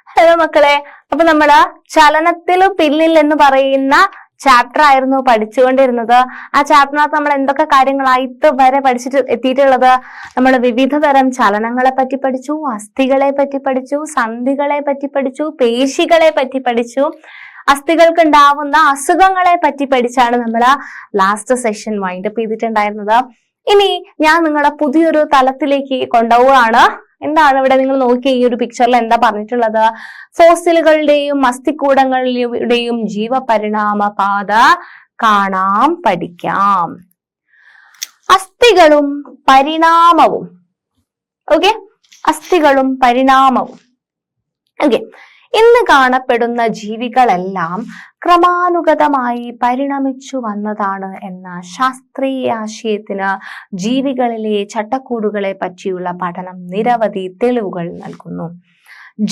Hello മക്കളെ, അപ്പൊ നമ്മള് ചലനത്തില് പിന്നിൽ എന്ന് പറയുന്ന ചാപ്റ്റർ ആയിരുന്നു പഠിച്ചുകൊണ്ടിരുന്നത്. ആ ചാപ്റ്ററിനകത്ത് നമ്മൾ എന്തൊക്കെ കാര്യങ്ങളായിട്ട് വരെ പഠിച്ചിട്ട് എത്തിയിട്ടുള്ളത്? നമ്മൾ വിവിധ തരം ചലനങ്ങളെ പറ്റി പഠിച്ചു, അസ്ഥികളെ പറ്റി പഠിച്ചു, സന്ധികളെ പറ്റി പഠിച്ചു, പേശികളെ പറ്റി പഠിച്ചു, അസ്ഥികൾക്ക് ഉണ്ടാവുന്ന അസുഖങ്ങളെ പറ്റി പഠിച്ചാണ് നമ്മൾ ലാസ്റ്റ് സെഷൻ വൈൻഡപ്പ് ചെയ്തിട്ടുണ്ടായിരുന്നത്. ഇനി ഞാൻ നിങ്ങളെ പുതിയൊരു തലത്തിലേക്ക് കൊണ്ടുപോവുകയാണ്. എന്താണ് ഇവിടെ നിങ്ങൾ നോക്കിയ ഈ ഒരു പിക്ചറിൽ എന്താ പറഞ്ഞിട്ടുള്ളത്? ഫോസിലുകളുടെയും അസ്ഥികൂടങ്ങളുടെയും ജീവപരിണാമ പാത കാണാം, പഠിക്കാം. അസ്ഥികളും പരിണാമവും. ഓക്കെ, അസ്ഥികളും പരിണാമവും. ഓക്കെ, ഇന്ന് കാണപ്പെടുന്ന ജീവികളെല്ലാം ക്രമാനുഗതമായി പരിണമിച്ചു വന്നതാണ് എന്ന ശാസ്ത്രീയ ആശയത്തിന് ജീവികളിലെ ചട്ടക്കൂടുകളെ പറ്റിയുള്ള പഠനം നിരവധി തെളിവുകൾ നൽകുന്നു.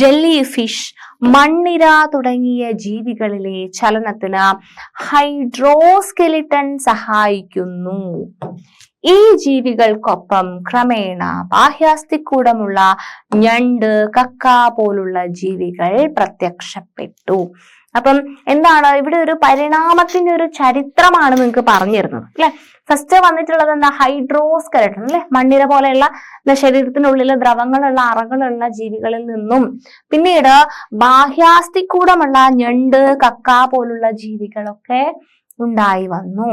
ജെല്ലി ഫിഷ്, മണ്ണിര തുടങ്ങിയ ജീവികളിലെ ചലനത്തിന് ഹൈഡ്രോസ്കെലിറ്റൻ സഹായിക്കുന്നു. ഈ ജീവികൾക്കൊപ്പം ക്രമേണ ബാഹ്യാസ്ഥികൂടമുള്ള ഞണ്ട്, കക്ക പോലുള്ള ജീവികൾ പ്രത്യക്ഷപ്പെട്ടു. അപ്പം എന്താണ് ഇവിടെ ഒരു പരിണാമത്തിന്റെ ഒരു ചരിത്രമാണ് നിങ്ങൾക്ക് പറഞ്ഞു തരുന്നത് അല്ലെ. ഫസ്റ്റ് വന്നിട്ടുള്ളത് എന്താ? ഹൈഡ്രോസ്കെലട്ടൺ അല്ലെ, മണ്ണിര പോലെയുള്ള ശരീരത്തിനുള്ളിൽ ദ്രവങ്ങളുള്ള അറകളുള്ള ജീവികളിൽ നിന്നും പിന്നീട് ബാഹ്യാസ്ഥികൂടമുള്ള ഞണ്ട്, കക്ക പോലുള്ള ജീവികളൊക്കെ ഉണ്ടായി വന്നു.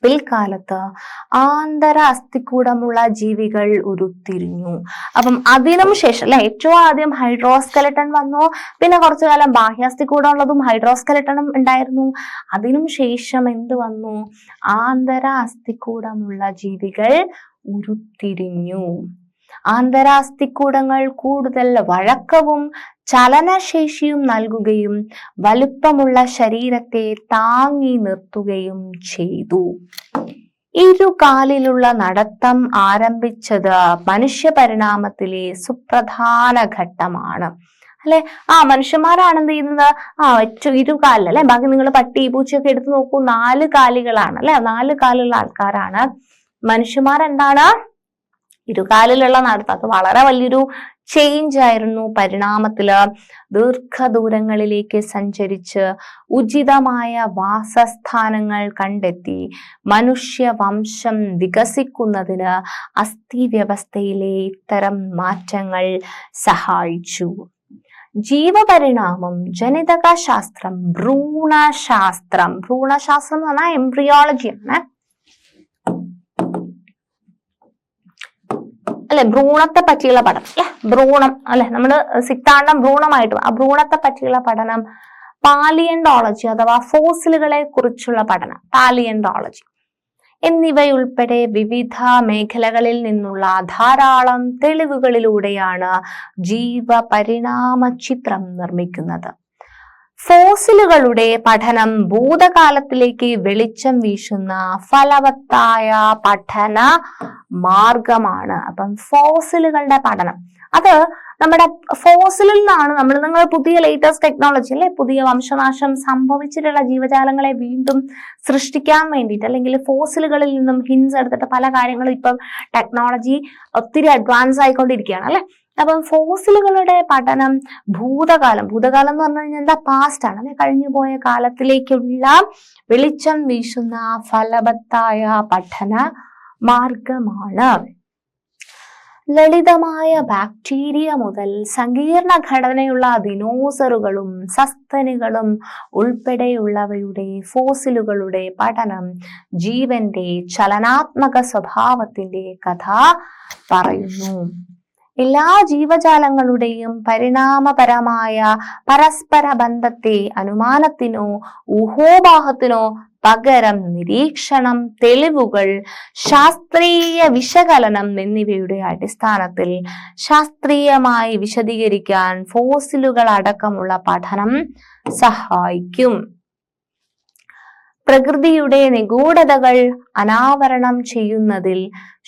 പിൽക്കാലത്ത് ആന്തര അസ്ഥികൂടമുള്ള ജീവികൾ ഉരുത്തിരിഞ്ഞു. അപ്പം അതിനും ശേഷം അല്ലെ, ഏറ്റവും ആദ്യം ഹൈഡ്രോസ്കെലട്ടൺ വന്നു, പിന്നെ കുറച്ചു കാലം ബാഹ്യാസ്ഥികൂടം ഉള്ളതും ഹൈഡ്രോസ്കെലട്ടണും ഉണ്ടായിരുന്നു. അതിനും ശേഷം എന്ത് വന്നു? ആന്തര അസ്ഥികൂടമുള്ള ജീവികൾ ഉരുത്തിരിഞ്ഞു. ആന്തരാസ്ഥികൂടങ്ങൾ കൂടുതൽ വഴക്കവും ചലനശേഷിയും നൽകുകയും വലുപ്പമുള്ള ശരീരത്തെ താങ്ങി നിർത്തുകയും ചെയ്തു. ഇരുകാലിലുള്ള നടത്തം ആരംഭിച്ചത് മനുഷ്യ പരിണാമത്തിലെ സുപ്രധാന ഘട്ടമാണ് അല്ലെ. മനുഷ്യന്മാരാണ് എന്ത് ചെയ്യുന്നത്? ഇരുകാലിൽ അല്ലെ. ബാക്കി നിങ്ങൾ പട്ടി, പൂച്ചയൊക്കെ എടുത്തു നോക്കൂ, 4 കാലികളാണ് അല്ലെ. 4 കാലുള്ള ആൾക്കാരാണ് മനുഷ്യന്മാരെന്താണ്? ഇരുകാലിലുള്ള നടത്തം. അത് വളരെ വലിയൊരു ചേഞ്ച് ആയിരുന്നു പരിണാമത്തില്. ദീർഘദൂരങ്ങളിലേക്ക് സഞ്ചരിച്ച് ഉചിതമായ വാസസ്ഥാനങ്ങൾ കണ്ടെത്തി മനുഷ്യവംശം വികസിക്കുന്നതിന് അസ്ഥി വ്യവസ്ഥയിലെ ഇത്തരം മാറ്റങ്ങൾ സഹായിച്ചു. ജീവപരിണാമം, ജനിതക ശാസ്ത്രം, ഭ്രൂണശാസ്ത്രം. ഭ്രൂണശാസ്ത്രം എന്ന് പറഞ്ഞാൽ എംബ്രിയോളജിയാണ് അല്ലെ. ഭ്രൂണത്തെ പറ്റിയുള്ള പഠനം അല്ലെ. ഭ്രൂണം അല്ലെ, നമ്മള് സിക്താണ്ഡം ഭ്രൂണമായിട്ട് ആ ഭ്രൂണത്തെ പറ്റിയുള്ള പഠനം പാലിയന്റോളജി അഥവാ ഫോസിലുകളെ കുറിച്ചുള്ള പഠനം പാലിയന്റോളജി എന്നിവയുൾപ്പെടെ വിവിധ മേഖലകളിൽ നിന്നുള്ള ധാരാളം തെളിവുകളിലൂടെയാണ് ജീവപരിണാമ ചിത്രം നിർമ്മിക്കുന്നത്. ഫോസിലുകളുടെ പഠനം ഭൂതകാലത്തിലേക്ക് വെളിച്ചം വീശുന്ന ഫലവത്തായ പഠന മാർഗമാണ്. അപ്പം ഫോസിലുകളുടെ പഠനം അത് നമ്മുടെ ഫോസിലിൽ നിന്നാണ് നിങ്ങൾ പുതിയ ലേറ്റസ്റ്റ് ടെക്നോളജി അല്ലെ, പുതിയ വംശനാശം സംഭവിച്ചിട്ടുള്ള ജീവജാലങ്ങളെ വീണ്ടും സൃഷ്ടിക്കാൻ വേണ്ടിയിട്ട് അല്ലെങ്കിൽ ഫോസിലുകളിൽ നിന്നും ഹിൻസ് എടുത്തിട്ട് പല കാര്യങ്ങളും ഇപ്പം ടെക്നോളജി ഒത്തിരി അഡ്വാൻസ് ആയിക്കൊണ്ടിരിക്കുകയാണ് അല്ലെ. അപ്പം ഫോസിലുകളുടെ പഠനം ഭൂതകാലം എന്ന് പറഞ്ഞു കഴിഞ്ഞാൽ എന്താ? പാസ്റ്റ് ആണ് അല്ലെ, കഴിഞ്ഞുപോയ കാലത്തിലേക്കുള്ള വെളിച്ചം വീശുന്ന ഫലവത്തായ പഠന മാർഗമാണ്. ലളിതമായ ബാക്ടീരിയ മുതൽ സങ്കീർണ ഘടനയുള്ള ദിനോസറുകളും സസ്തനികളും ഉൾപ്പെടെയുള്ളവയുടെ ഫോസിലുകളുടെ പഠനം ജീവന്റെ ചലനാത്മക സ്വഭാവത്തിന്റെ കഥ പറയുന്നു. എല്ലാ ജീവജാലങ്ങളുടെയും പരിണാമപരമായ പരസ്പര ബന്ധത്തെ അനുമാനത്തിനോ ഊഹോപാഹത്തിനോ പകരം നിരീക്ഷണം, തെളിവുകൾ, ശാസ്ത്രീയ വിശകലനം എന്നിവയുടെ അടിസ്ഥാനത്തിൽ ശാസ്ത്രീയമായി വിശദീകരിക്കാൻ ഫോസിലുകൾ അടക്കമുള്ള പഠനം സഹായിക്കും. പ്രകൃതിയുടെ നിഗൂഢതകൾ അനാവരണം ചെയ്യുന്നതിൽ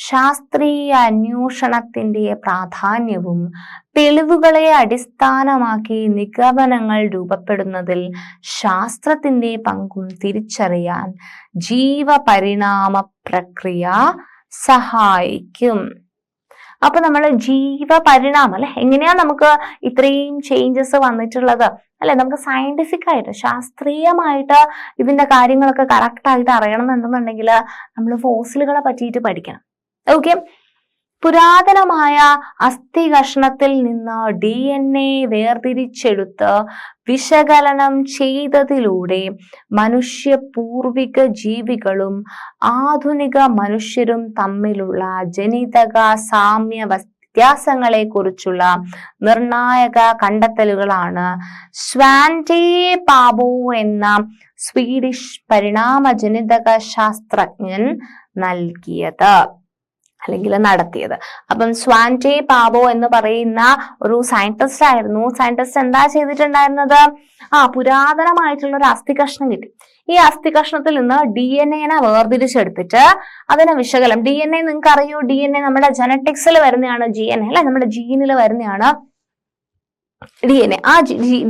ശാസ്ത്രീയ അന്വേഷണത്തിന്റെ പ്രാധാന്യവും തെളിവുകളെ അടിസ്ഥാനമാക്കി നിഗമനങ്ങൾ രൂപപ്പെടുന്നതിൽ ശാസ്ത്രത്തിന്റെ പങ്കും തിരിച്ചറിയാൻ ജീവപരിണാമ പ്രക്രിയ സഹായിക്കും. അപ്പൊ നമ്മൾ ജീവപരിണാമം അല്ലെ, എങ്ങനെയാ നമുക്ക് ഇത്രയും ചേഞ്ചസ് വന്നിട്ടുള്ളത് അല്ലെ, നമുക്ക് സയന്റിഫിക് ആയിട്ട് ശാസ്ത്രീയമായിട്ട് ഇതിന്റെ കാര്യങ്ങളൊക്കെ കറക്റ്റ് ആയിട്ട് അറിയണം എന്നുണ്ടെങ്കിൽ നമ്മൾ ഫോസിലുകളെ പറ്റിയിട്ട് പഠിക്കണം. ഓക്കെ, പുരാതനമായ അസ്ഥി കഷ്ണത്തിൽ നിന്ന് DNA വേർതിരിച്ചെടുത്ത് വിശകലനം ചെയ്തതിലൂടെ മനുഷ്യ പൂർവിക ജീവികളും ആധുനിക മനുഷ്യരും തമ്മിലുള്ള ജനിതക സാമ്യ വ്യത്യാസങ്ങളെ കുറിച്ചുള്ള നിർണായക കണ്ടെത്തലുകളാണ് സ്വാൻഡേ പാബോ എന്ന സ്വീഡിഷ് പരിണാമ ജനിതക ശാസ്ത്രജ്ഞൻ നൽകിയത് അല്ലെങ്കിൽ നടത്തിയത്. അപ്പം സ്വാൻഡേ പാബോ എന്ന് പറയുന്ന ഒരു സയന്റിസ്റ്റ് ആയിരുന്നു. സയന്റിസ്റ്റ് എന്താ ചെയ്തിട്ടുണ്ടായിരുന്നത്? പുരാതനമായിട്ടുള്ള ഒരു അസ്ഥി കഷ്ണം കിട്ടി. ഈ അസ്ഥി കഷ്ണത്തിൽ നിന്ന് DNA വേർതിരിച്ചെടുത്തിട്ട് അതിനെ വിശകലനം. DNA നിങ്ങൾക്ക് അറിയൂ, DNA നമ്മുടെ ജനറ്റിക്സിൽ വരുന്നതാണ്. DNA അല്ലെ, നമ്മുടെ ജീനിൽ വരുന്നതാണ് DNA. ആ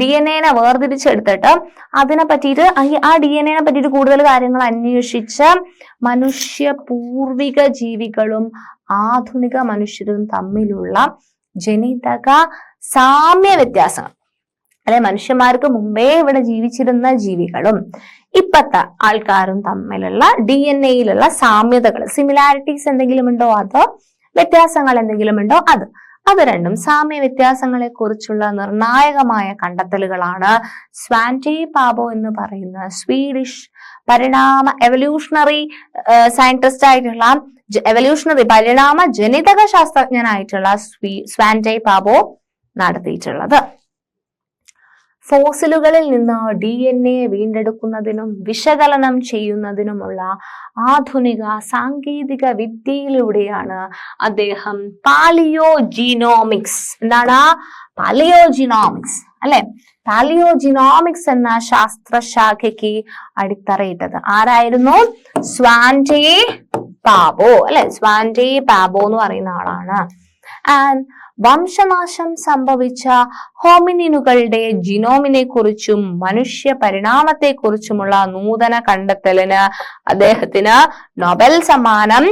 DNA വേർതിരിച്ചെടുത്തിട്ട് അതിനെ പറ്റിയിട്ട് ആ DNA പറ്റിയിട്ട് കൂടുതൽ കാര്യങ്ങൾ അന്വേഷിച്ച് മനുഷ്യ പൂർവിക ജീവികളും ആധുനിക മനുഷ്യരും തമ്മിലുള്ള ജനിതക സാമ്യ വ്യത്യാസങ്ങൾ അല്ലെ, മനുഷ്യന്മാർക്ക് മുമ്പേ ഇവിടെ ജീവിച്ചിരുന്ന ജീവികളും ഇപ്പത്തെ ആൾക്കാരും തമ്മിലുള്ള DNA സാമ്യതകൾ, സിമിലാരിറ്റീസ് എന്തെങ്കിലും ഉണ്ടോ അതോ വ്യത്യാസങ്ങൾ എന്തെങ്കിലും ഉണ്ടോ അത് രണ്ടും സാമ്യ വ്യത്യാസങ്ങളെ കുറിച്ചുള്ള നിർണായകമായ കണ്ടെത്തലുകളാണ് സ്വാൻഡേ പാബോ എന്ന് പറയുന്ന സ്വീഡിഷ് എവല്യൂഷണറി സയന്റിസ്റ്റ് ആയിട്ടുള്ള പരിണാമ ജനിതക ശാസ്ത്രജ്ഞനായിട്ടുള്ള സ്വാൻഡേ പാബോ നടത്തിയിട്ടുള്ളത്. ഫോസിലുകളിൽ നിന്ന് DNA വീണ്ടെടുക്കുന്നതിനും വിശകലനം ചെയ്യുന്നതിനുമുള്ള ആധുനിക സാങ്കേതിക വിദ്യയിലൂടെയാണ് അദ്ദേഹം പാലിയോജിനോമിക്സ്, എന്താണ് പാലിയോജിനോമിക്സ് അല്ലെ, പാലിയോജിനോമിക്സ് എന്ന ശാസ്ത്രശാഖയ്ക്ക് അടിത്തറയിട്ടത്. ആരായിരുന്നു? സ്വാൻഡേ പാബോ അല്ലെ, സ്വാൻഡേ പാബോ എന്ന് പറയുന്ന ആളാണ്. ആൻഡ് വംശനാശം സംഭവിച്ച ഹോമിനിനുകളുടെ ജിനോമിനെ കുറിച്ചും മനുഷ്യ പരിണാമത്തെ കുറിച്ചുമുള്ള നൂതന കണ്ടെത്തലിന് അദ്ദേഹത്തിന് നൊബേൽ സമ്മാനം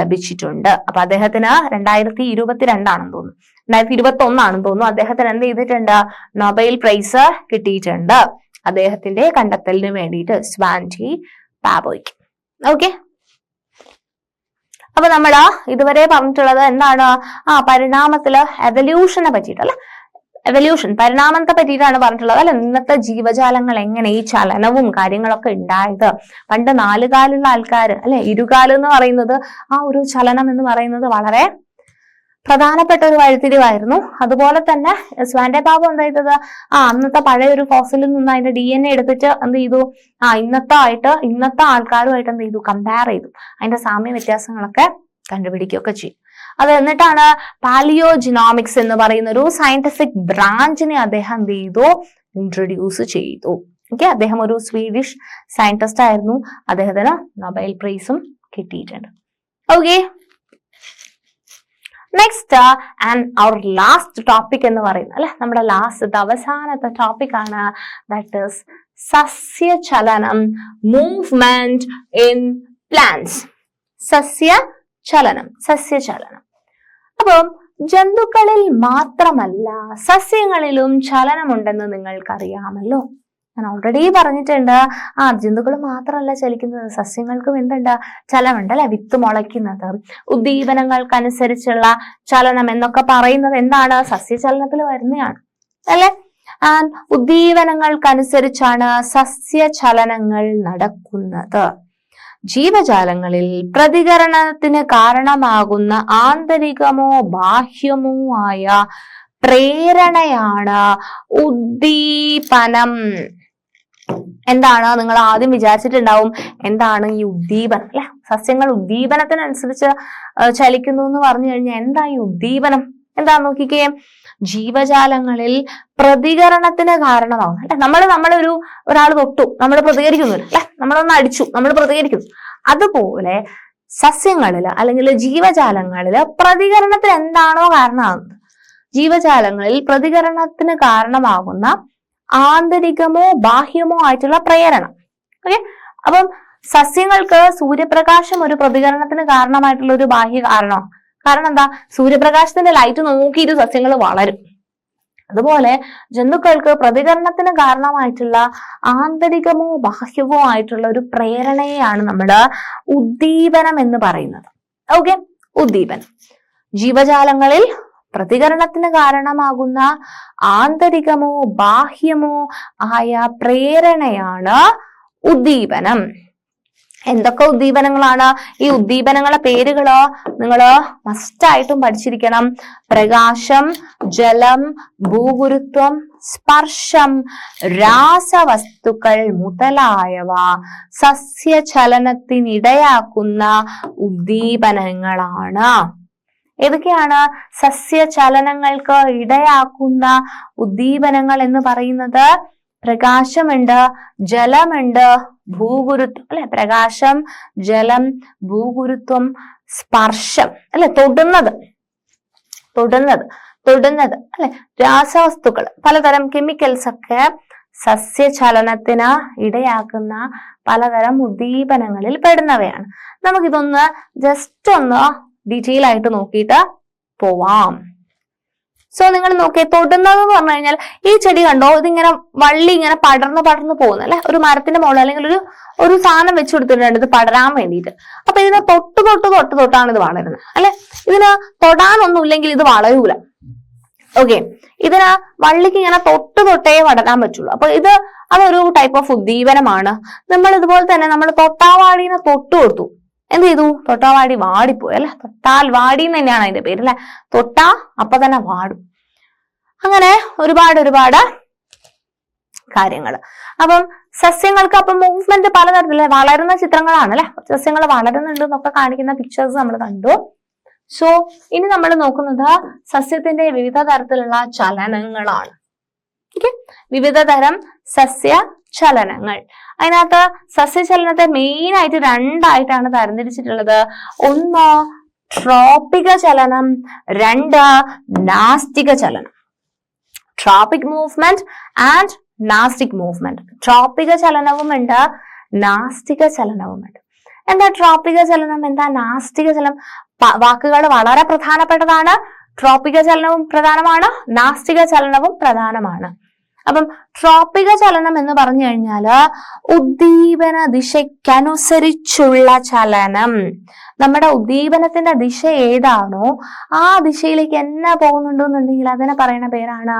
ലഭിച്ചിട്ടുണ്ട്. അപ്പൊ അദ്ദേഹത്തിന് 2022 തോന്നുന്നു, 2021 തോന്നുന്നു, അദ്ദേഹത്തിന് എന്ത് ചെയ്തിട്ടുണ്ട്? നൊബേൽ പ്രൈസ് കിട്ടിയിട്ടുണ്ട് അദ്ദേഹത്തിന്റെ കണ്ടെത്തലിന് വേണ്ടിയിട്ട്, സ്വാൻഡേ പാബോയ്ക്ക്. ഓക്കെ, അപ്പൊ നമ്മൾ ഇതുവരെ പറഞ്ഞിട്ടുള്ളത് എന്താണ്? പരിണാമത്തില് എവല്യൂഷനെ പറ്റിയിട്ട് അല്ലെ, എവല്യൂഷൻ പരിണാമത്തെ പറ്റിയിട്ടാണ് പറഞ്ഞിട്ടുള്ളത് അല്ലെ. ഇന്നത്തെ ജീവജാലങ്ങൾ എങ്ങനെ ഈ ചലനവും കാര്യങ്ങളൊക്കെ ഉണ്ടായത്. പണ്ട് 4 കാലുള്ള ആൾക്കാർ അല്ലെ, ഇരുകാലം എന്ന് പറയുന്നത് ആ ഒരു ചലനം എന്ന് പറയുന്നത് വളരെ പ്രധാനപ്പെട്ട ഒരു വഴിത്തിരിവായിരുന്നു. അതുപോലെ തന്നെ സ്വാൻഡേ പാബോ എന്താ ചെയ്തത്? അന്നത്തെ പഴയ ഒരു ഫോസിലിൽ നിന്ന് അതിന്റെ DNA എടുത്തിട്ട് എന്ത് ചെയ്തു? ഇന്നത്തെ ആൾക്കാരുമായിട്ട് എന്ത് ചെയ്തു? കമ്പയർ ചെയ്തു. അതിന്റെ സാമ്യ വ്യത്യാസങ്ങളൊക്കെ കണ്ടുപിടിക്കുകയൊക്കെ ചെയ്യും. അത് എന്നിട്ടാണ് പാലിയോജിനോമിക്സ് എന്ന് പറയുന്ന ഒരു സയന്റിഫിക് ബ്രാഞ്ചിനെ അദ്ദേഹം എന്ത് ചെയ്തു? ഇൻട്രൊഡ്യൂസ് ചെയ്തു. ഓക്കെ, അദ്ദേഹം ഒരു സ്വീഡിഷ് സയന്റിസ്റ്റ് ആയിരുന്നു. അദ്ദേഹത്തിന് നൊബേൽ പ്രൈസും കിട്ടിയിട്ടുണ്ട്. Okay, next and our last topic എന്ന് പറയുന്നത് അല്ലെ, നമ്മുടെ ലാസ്റ്റ് അവസാനത്തെ ടോപ്പിക് ആണ്. ദാറ്റ് ഈസ് സസ്യചലനം, മൂവ്മെന്റ് ഇൻ പ്ലാന്റ്സ്. സസ്യചലനം. അപ്പം ജന്തുക്കളിൽ മാത്രമല്ല സസ്യങ്ങളിലും ചലനമുണ്ടെന്ന് നിങ്ങൾക്കറിയാമല്ലോ. ഞാൻ ഓൾറെഡി പറഞ്ഞിട്ടുണ്ട്. ജന്തുക്കൾ മാത്രമല്ല ചലിക്കുന്നത്, സസ്യങ്ങൾക്കും എന്തുണ്ട്? ചലനമുണ്ട് അല്ലെ. വിത്ത് മുളയ്ക്കുന്നത്, ഉദ്ദീപനങ്ങൾക്കനുസരിച്ചുള്ള ചലനം എന്നൊക്കെ പറയുന്നത് എന്താണ്? സസ്യചലനത്തിൽ വരുന്നതാണ് അല്ലെ. ഉദ്ദീപനങ്ങൾക്കനുസരിച്ചാണ് സസ്യചലനങ്ങൾ നടക്കുന്നത്. ജീവജാലങ്ങളിൽ പ്രതികരണത്തിന് കാരണമാകുന്ന ആന്തരികമോ ബാഹ്യമോ ആയ പ്രേരണയാണ് ഉദ്ദീപനം. എന്താണ്? നിങ്ങൾ ആദ്യം വിചാരിച്ചിട്ടുണ്ടാവും എന്താണ് ഈ ഉദ്ദീപനം അല്ലെ. സസ്യങ്ങൾ ഉദ്ദീപനത്തിനനുസരിച്ച് ചലിക്കുന്നു എന്ന് പറഞ്ഞു കഴിഞ്ഞാൽ എന്താ ഈ ഉദ്ദീപനം? എന്താ നോക്കിക്കേ, ജീവജാലങ്ങളിൽ പ്രതികരണത്തിന് കാരണമാകും അല്ലെ. നമ്മളൊരു ഒരാൾ തൊട്ടു, നമ്മൾ പ്രതികരിക്കുന്നില്ല അല്ലെ, നമ്മളൊന്ന് അടിച്ചു, നമ്മൾ പ്രതികരിക്കുന്നു. അതുപോലെ സസ്യങ്ങളില് അല്ലെങ്കിൽ ജീവജാലങ്ങളില് പ്രതികരണത്തിന് എന്താണോ കാരണമാകുന്നത്, ജീവജാലങ്ങളിൽ പ്രതികരണത്തിന് കാരണമാകുന്ന ആന്തരികമോ ബാഹ്യമോ ആയിട്ടുള്ള പ്രേരണ. ഓക്കെ, അപ്പം സസ്യങ്ങൾക്ക് സൂര്യപ്രകാശം ഒരു പ്രതികരണത്തിന് കാരണമായിട്ടുള്ള ഒരു ബാഹ്യ കാരണം എന്താ, സൂര്യപ്രകാശത്തിന്റെ ലൈറ്റ് നോക്കിയിട്ട് സസ്യങ്ങൾ വളരും. അതുപോലെ ജന്തുക്കൾക്ക് പ്രതികരണത്തിന് കാരണമായിട്ടുള്ള ആന്തരികമോ ബാഹ്യമോ ആയിട്ടുള്ള ഒരു പ്രേരണയെയാണ് നമ്മുടെ ഉദ്ദീപനം എന്ന് പറയുന്നത്. ഓക്കെ, ഉദ്ദീപനം. ജീവജാലങ്ങളിൽ പ്രതികരണത്തിന് കാരണമാകുന്ന ആന്തരികമോ ബാഹ്യമോ ആയ പ്രേരണയാണ് ഉദ്ദീപനം. എന്തൊക്കെ ഉദ്ദീപനങ്ങളാണ്? ഈ ഉദ്ദീപനങ്ങളെ പേരുകള് നിങ്ങള് മസ്റ്റായിട്ടും പഠിച്ചിരിക്കണം. പ്രകാശം, ജലം, ഭൂഗുരുത്വം, സ്പർശം, രാസവസ്തുക്കൾ മുതലായവ സസ്യചലനത്തിനിടയാക്കുന്ന ഉദ്ദീപനങ്ങളാണ്. ഏതൊക്കെയാണ് സസ്യചലനങ്ങൾക്ക് ഇടയാക്കുന്ന ഉദ്ദീപനങ്ങൾ എന്ന് പറയുന്നത്? പ്രകാശമുണ്ട്, ജലമുണ്ട്, ഭൂഗുരുത്വം അല്ലെ, പ്രകാശം, ജലം, ഭൂഗുരുത്വം, സ്പർശം അല്ലെ, തൊടുന്നത് അല്ലെ, രാസവസ്തുക്കൾ, പലതരം കെമിക്കൽസ് ഒക്കെ സസ്യചലനത്തിന് ഇടയാക്കുന്ന പലതരം ഉദ്ദീപനങ്ങളിൽ പെടുന്നവയാണ്. നമുക്കിതൊന്ന് ജസ്റ്റ് ഒന്ന് ഡീറ്റെയിൽ ആയിട്ട് നോക്കിയിട്ട് പോവാം. സോ നിങ്ങൾ നോക്കിയേ, തൊടുന്നത് എന്ന് പറഞ്ഞു കഴിഞ്ഞാൽ ഈ ചെടി കണ്ടോ, ഇതിങ്ങനെ വള്ളി ഇങ്ങനെ പടർന്ന് പോകുന്നു അല്ലെ, ഒരു മരത്തിന്റെ മുകളിൽ അല്ലെങ്കിൽ ഒരു സാധനം വെച്ച് കൊടുത്തിട്ടുണ്ട് ഇത് പടരാൻ വേണ്ടിയിട്ട്. അപ്പൊ ഇതിനെ തൊട്ടാണ് ഇത് വളരുന്നത് അല്ലെ. ഇതിന് തൊടാനൊന്നും ഇല്ലെങ്കിൽ ഇത് വളരൂല. ഓക്കെ, ഇതിന് വള്ളിക്ക് ഇങ്ങനെ തൊട്ടേ വളരാൻ പറ്റുള്ളൂ. അപ്പൊ അതൊരു ടൈപ്പ് ഓഫ് ഉദ്ദീപനമാണ്. നമ്മൾ ഇതുപോലെ തന്നെ നമ്മൾ തൊട്ടാവാടീനെ തൊട്ട് കൊടുത്തു, എന്ത് ചെയ്തു? തൊട്ടാവാടി വാടിപ്പോയി അല്ലെ. തൊട്ടാൽ വാടി എന്ന് തന്നെയാണ് അതിന്റെ പേര് അല്ലെ. തൊട്ടാ അപ്പൊ തന്നെ വാടും. അങ്ങനെ ഒരുപാട് കാര്യങ്ങൾ. അപ്പം സസ്യങ്ങൾക്ക് അപ്പം മൂവ്മെന്റ് പലതരത്തിലെ വളരുന്ന ചിത്രങ്ങളാണ് അല്ലെ. സസ്യങ്ങൾ വളരുന്നുണ്ട് എന്നൊക്കെ കാണിക്കുന്ന പിക്ചേഴ്സ് നമ്മൾ കണ്ടു. സോ ഇനി നമ്മൾ നോക്കുന്നത് സസ്യത്തിന്റെ വിവിധ തരത്തിലുള്ള ചലനങ്ങളാണ്. ഓക്കെ, വിവിധ തരം സസ്യ ചലനങ്ങൾ. അതിനകത്ത് സസ്യചലനത്തെ മെയിൻ ആയിട്ട് രണ്ടായിട്ടാണ് തരംതിരിച്ചിട്ടുള്ളത്. ഒന്ന് ട്രോപിക ചലനം, രണ്ട് നാസ്തിക ചലനം. Tropic movement and nastic movement. ട്രോപിക ചലനവുമുണ്ട്, നാസ്തിക ചലനവുമുണ്ട്. എന്താ ട്രോപിക ചലനം, എന്താ നാസ്തിക ചലനം? വാക്കുകൾ വളരെ പ്രധാനപ്പെട്ടതാണ്. ട്രോപിക ചലനവും പ്രധാനമാണ്, നാസ്തിക ചലനവും പ്രധാനമാണ്. അപ്പം ട്രോപിക ചലനം എന്ന് പറഞ്ഞു കഴിഞ്ഞാല് ഉദ്ദീപന ദിശയ്ക്കനുസരിച്ചുള്ള ചലനം. നമ്മുടെ ഉദ്ദീപനത്തിന്റെ ദിശ ഏതാണോ ആ ദിശയിലേക്ക് എന്നാ പോകുന്നുണ്ടെന്നുണ്ടെങ്കിൽ അതിനെ പറയുന്ന പേരാണ്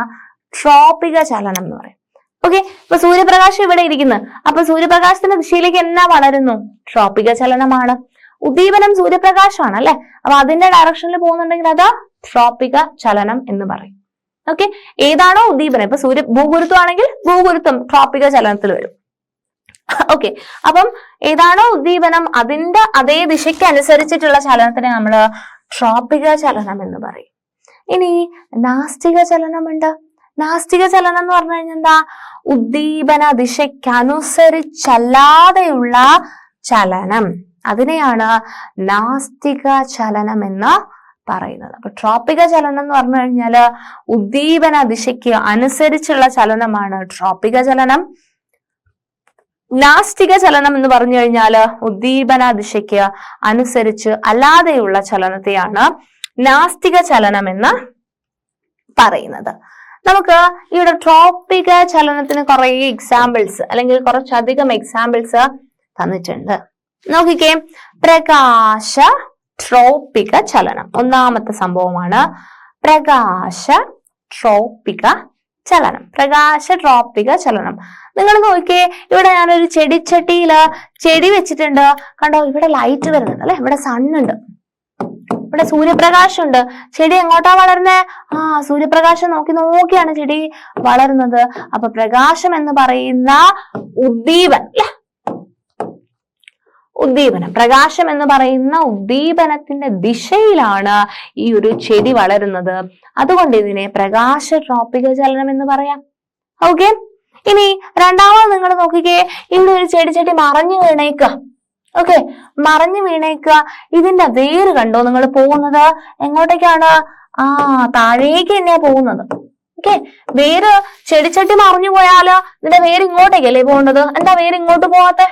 ട്രോപിക ചലനം എന്ന് പറയും. ഓക്കെ, ഇപ്പൊ സൂര്യപ്രകാശം ഇവിടെ ഇരിക്കുന്നു. അപ്പൊ സൂര്യപ്രകാശത്തിന്റെ ദിശയിലേക്ക് എന്നാ വളരുന്നു? ട്രോപിക ചലനമാണ്. ഉദ്ദീപനം സൂര്യപ്രകാശമാണ് അല്ലെ. അപ്പൊ അതിന്റെ ഡയറക്ഷനിൽ പോകുന്നുണ്ടെങ്കിൽ അത് ട്രോപിക ചലനം എന്ന് പറയും. ഓക്കെ, ഏതാണോ ഉദ്ദീപനം, ഇപ്പൊ ഭൂഗുരുത്വം ആണെങ്കിൽ ഭൂഗുരുത്വം ട്രോപിക ചലനത്തിൽ വരും. ഓക്കെ, അപ്പം ഏതാണോ ഉദ്ദീപനം അതിന്റെ അതേ ദിശയ്ക്ക് അനുസരിച്ചിട്ടുള്ള ചലനത്തിനെ നമ്മൾ ട്രോപിക ചലനം എന്ന് പറയും. ഇനി നാസ്തിക ചലനമുണ്ട്. നാസ്തിക ചലനം എന്ന് പറഞ്ഞു കഴിഞ്ഞാൽ എന്താ? ഉദ്ദീപന ദിശയ്ക്കനുസരിച്ചല്ലാതെയുള്ള ചലനം. അതിനെയാണ് നാസ്തിക ചലനം എന്ന് പറയുന്നത്. അപ്പൊ ട്രോപിക ചലനം എന്ന് പറഞ്ഞു കഴിഞ്ഞാല് ഉദ്ദീപന ദിശയ്ക്ക് അനുസരിച്ചുള്ള ചലനമാണ് ട്രോപിക ചലനം. നാസ്തിക ചലനം എന്ന് പറഞ്ഞു കഴിഞ്ഞാല് ഉദ്ദീപന ദിശയ്ക്ക് അനുസരിച്ച് അല്ലാതെയുള്ള ചലനത്തെയാണ് നാസ്തിക ചലനം എന്ന് പറയുന്നത്. നമുക്ക് ഇവിടെ ട്രോപിക ചലനത്തിന് കുറെ എക്സാമ്പിൾസ് അല്ലെങ്കിൽ കുറച്ചധികം എക്സാമ്പിൾസ് തന്നിട്ടുണ്ട്. നോക്കിക്കേ, പ്രകാശ ട്രോപിക ചലനം ഒന്നാമത്തെ സംഭവമാണ്. പ്രകാശ ട്രോപിക ചലനം. പ്രകാശ ട്രോപിക ചലനം. നിങ്ങൾ നോക്കിയേ, ഇവിടെ ഞാനൊരു ചെടിച്ചട്ടിയില് ചെടി വെച്ചിട്ടുണ്ട്. കണ്ടോ, ഇവിടെ ലൈറ്റ് വരുന്നുണ്ട് അല്ലെ, ഇവിടെ സണ്ണുണ്ട്, ഇവിടെ സൂര്യപ്രകാശം ഉണ്ട്. ചെടി എങ്ങോട്ടാ വളരുന്നേ? സൂര്യപ്രകാശം നോക്കിയാണ് ചെടി വളരുന്നത്. അപ്പൊ പ്രകാശം എന്ന് പറയുന്ന ഉദ്ദീപനം, പ്രകാശം എന്ന് പറയുന്ന ഉദ്ദീപനത്തിന്റെ ദിശയിലാണ് ഈ ഒരു ചെടി വളരുന്നത്. അതുകൊണ്ട് ഇതിനെ പ്രകാശ ട്രോപിക ചലനം എന്ന് പറയാം. ഓക്കെ, ഇനി രണ്ടാമത് നിങ്ങൾ നോക്കിക്കേ, ഇവിടെ ഒരു ചെടി മറഞ്ഞു വീണേക്കുക. ഓക്കെ, മറഞ്ഞു വീണേക്കുക. ഇതിന്റെ വേര് കണ്ടോ നിങ്ങൾ പോകുന്നത് എങ്ങോട്ടേക്കാണ്? താഴേക്ക് തന്നെയാ പോകുന്നത്. ഓക്കെ, വേര് ചെടിച്ചട്ടി മറിഞ്ഞു പോയാല് ഇതിന്റെ വേര് ഇങ്ങോട്ടേക്കല്ലേ പോകേണ്ടത്? എന്താ വേര് ഇങ്ങോട്ട് പോവാത്തെ?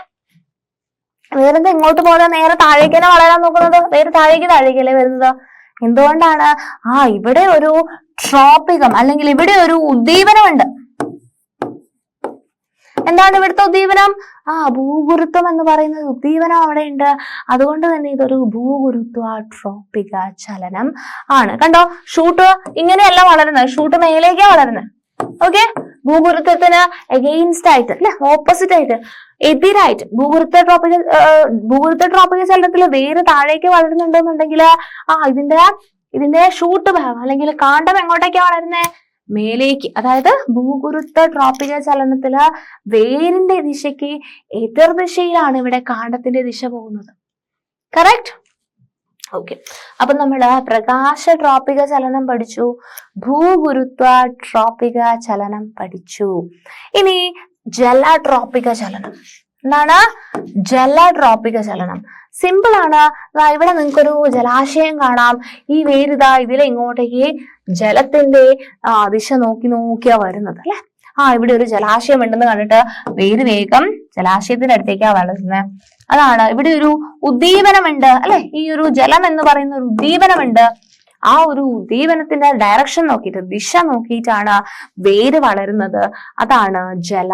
വേറെന്താ ഇങ്ങോട്ട് പോകാതെ നേരെ താഴേക്ക് തന്നെ വളരാൻ നോക്കുന്നത്? വേര് താഴേക്കല്ലേ വരുന്നത്? എന്തുകൊണ്ടാണ്? ഇവിടെ ഒരു ട്രോപികം അല്ലെങ്കിൽ ഇവിടെ ഒരു ഉദ്ദീപനമുണ്ട്. എന്താണ് ഇവിടുത്തെ ഉദ്ദീപനം? ഭൂഗുരുത്വം എന്ന് പറയുന്ന ഉദ്ദീപനം അവിടെ ഉണ്ട്. അതുകൊണ്ട് തന്നെ ഇതൊരു ഭൂഗുരുത്വ ട്രോപിക ചലനം ആണ്. കണ്ടോ, ഷൂട്ട് ഇങ്ങനെയല്ല വളരുന്നത്, ഷൂട്ട് മേലേക്കാ വളരുന്നത്. ഓക്കെ, ഭൂഗുരുത്വത്തിന് എഗെയിൻസ്റ്റ് ആയിട്ട് അല്ലെ, ഓപ്പോസിറ്റ് ആയിട്ട്, എതിരായിട്ട് ഭൂഗുരുത്വ ട്രോപിക ചലനത്തിൽ വേര് താഴേക്ക് വളരുന്നുണ്ടെന്നുണ്ടെങ്കിൽ ഇതിന്റെ ഷൂട്ട് ഭാഗം അല്ലെങ്കിൽ കാണ്ഡം എങ്ങോട്ടേക്കാ വളരുന്നേ? മേലേക്ക്. അതായത് ഭൂഗുരുത്വ ട്രോപിക ചലനത്തില് വേരിന്റെ ദിശയ്ക്ക് എതിർദിശയിലാണ് ഇവിടെ കാണ്ഡത്തിന്റെ ദിശ പോകുന്നത്. കറക്റ്റ്? ഓക്കെ, അപ്പൊ നമ്മള് പ്രകാശ ട്രോപിക ചലനം പഠിച്ചു, ഭൂഗുരുത്വ ട്രോപിക ചലനം പഠിച്ചു. ഇനി ജല ട്രോപിക ചലനം. എന്താണ് ജല ട്രോപിക ചലനം? സിമ്പിൾ ആണ്. ഇവിടെ നിങ്ങൾക്കൊരു ജലാശയം കാണാം. ഈ വേരിത ഇതിലെ ഇങ്ങോട്ടേക്ക് ജലത്തിന്റെ ദിശ നോക്കിയാ വരുന്നത് അല്ലെ. ഇവിടെ ഒരു ജലാശയം ഉണ്ടെന്ന് കണ്ടിട്ട് വേര് വേഗം ജലാശയത്തിന്റെ അടുത്തേക്കാ വളരുന്നത്. അതാണ് ഇവിടെ ഒരു ഉദ്ദീപനമുണ്ട് അല്ലെ. ഈ ഒരു ജലം എന്ന് പറയുന്ന ഒരു ഉദ്ദീപനമുണ്ട്. ആ ഒരു ഉദ്ദീപനത്തിന്റെ ഡയറക്ഷൻ നോക്കിയിട്ട്, ദിശ നോക്കിയിട്ടാണ് വേര് വളരുന്നത്. അതാണ് ജല